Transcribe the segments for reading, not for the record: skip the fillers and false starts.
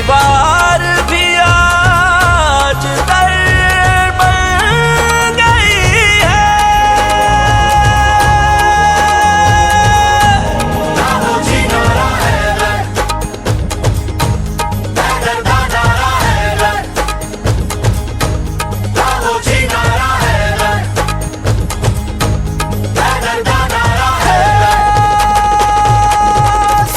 दीवार भी आज दर बन गई है। रामोजी नारा हैदर, हैदर का नारा हैदर, रामोजी नारा हैदर, हैदर का नारा हैदर।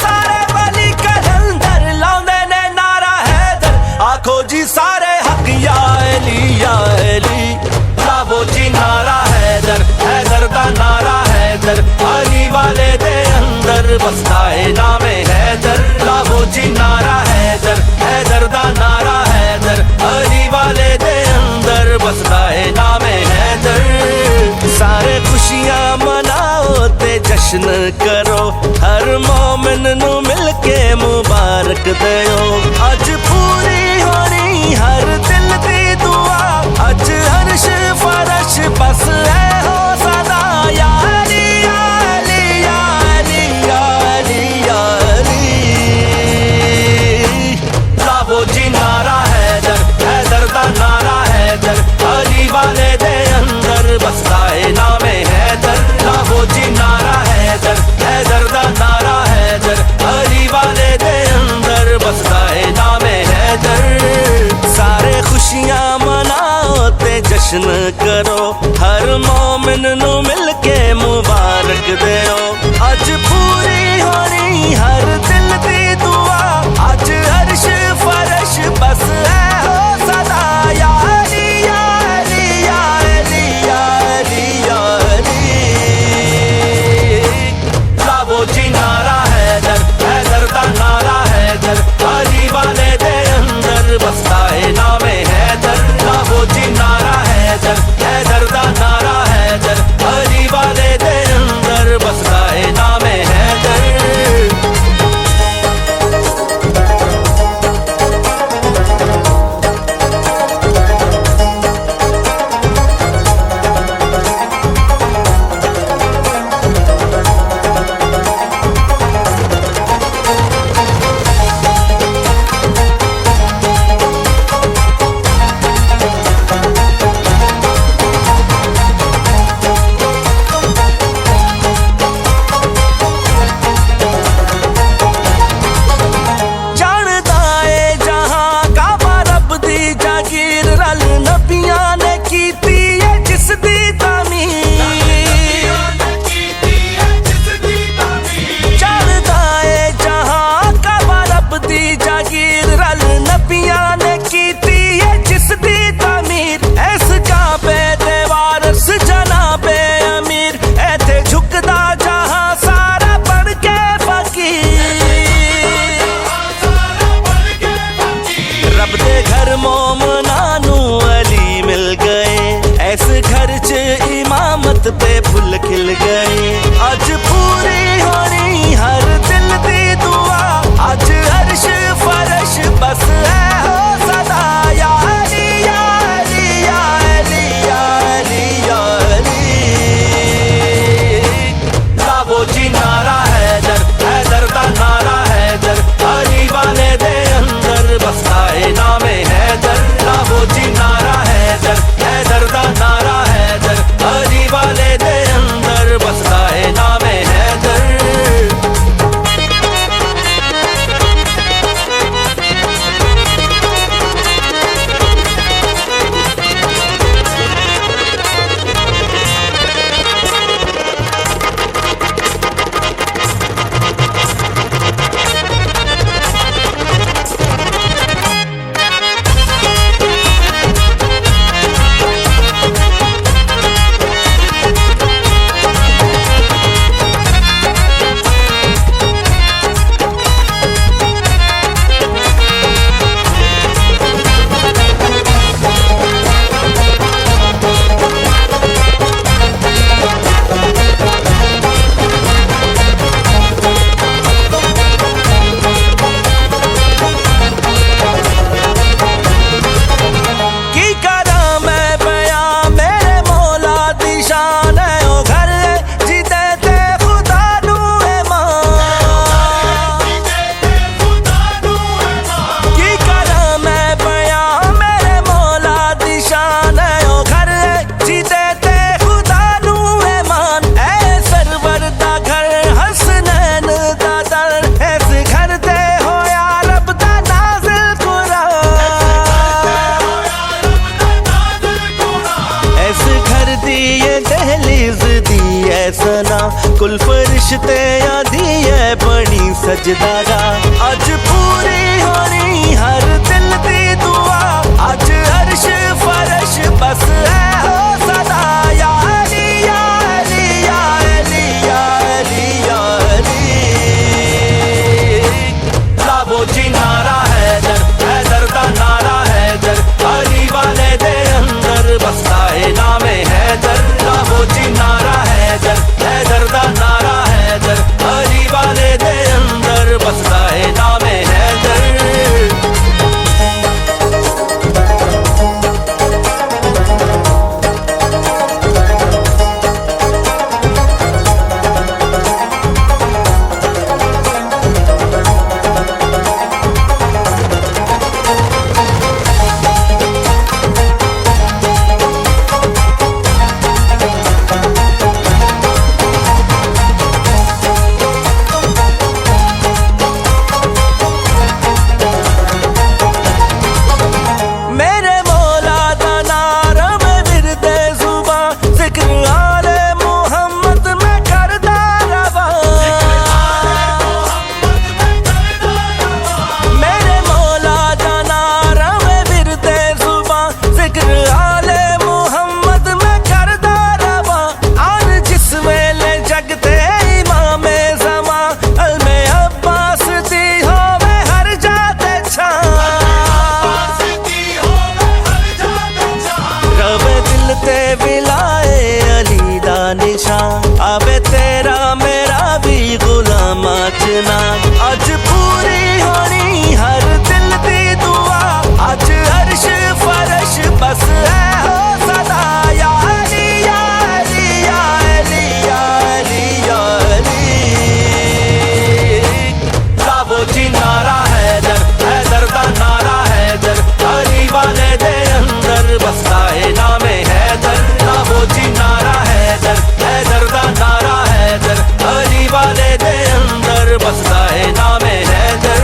सारे बली कलंदर लाउंदे ने नारा हैदर, आखो जी सारे हक या अली। रामोजी नारा हैदर, हैदर का नारा हैदर, अली वाले दे अंदर बसदा है नामे हैदर। रामोजी नारा हैदर, हैदर का नारा हैदर, अली वाले दे अंदर बसदा है नामे हैदर। सारे खुशियां मनाओ ते जश्न करो, हर मोमिन नू मिल के मुबारक दयो। अज पूरी होनी हर दिल दी दुआ, अज अर्श फरश बस है हो सदा या अली या अली या अली या अली या अली। रामोजी नारा हैदर, हैदर का नारा हैदर, अली वाले दे अंदर बसदा है नामे हैदर। रामोजी नारा हैदर, हैदर का नारा हैदर, अली वाले दे अंदर बसदा है नामे हैदर। सारे खुशियां मनाओ ते जश्न करो, हर मोमिन नू मिल के मुबारक दयो। अज पूरी होनी हर दिल दी दुआ, अज अर्श फरश बस है हो सदा या अली या अली या अली या अली या अली। रामोजी नारा हैदर, हैदर का नारा हैदर, अली वाले दे अंदर बसदा है नामे हैदर। रामोजी नारा हैदर, हैदर का नारा हैदर, अली वाले दे अंदर बसदा है नामे हैदर। जानदा ए जहां काबा रब दी जागीर, रल नबियां ने कीती है जिस दी तामीर। जानदा ए जहां काबा रब दी जागीर, रल नबियां ने कीती है जिस दी तामीर। ऐस काबे दे वारस जनाबे अमीर, ऐथे झुकदा जहां सारा बन के फकीर। रब दे घर मोमना नू अली मिल गए, ऐस घर च इमामत पे फुल खिल गए। अज पूरी होनी हर दिल दी दुआ, अज अर्श फरश बस है हो सदा या अली या अली या अली या अली या अली। रामोजी नारा हैदर, हैदर का नारा हैदर, अली वाले दे अंदर बसदा है नामे हैदर। रामोजी नारा हैदर, हैदर का नारा हैदर, अली वाले दे अंदर बसदा है नामे कुल फरिश्ते आधी है बनी सजदारा अज पूरी होनी हर दिल दी दुआ अज अर्श फरश बस है हो सदा या अली या अली या अली या अली या अली लाबो जी नारा हैदर दा नारा हैदर अली वाले दे अंदर बसता है नामे हैदर लाबो जी नारा हैदर दा नारा हैदर अली वाले दे अंदर बसता है नामे हैदर अबे तेरा मेरा भी गुलाम नाचना अज पूरी होनी हर दिल दी दुआ अज अर्श फरश बस है हो सदा या अली या अली या अली या अली या अली लाबो जी नारा हैदर दा नारा हैदर अली वाले दे अंदर बसता है नामे हैदर लाबो जी नारा हैदर दा नारा हैदर अली वाले दे अंदर बसता है नामे हैदर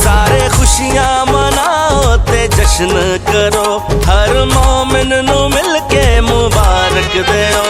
सारे खुशियां मनाओ ते जश्न करो हर मोमिन नू मिल के मुबारक देओ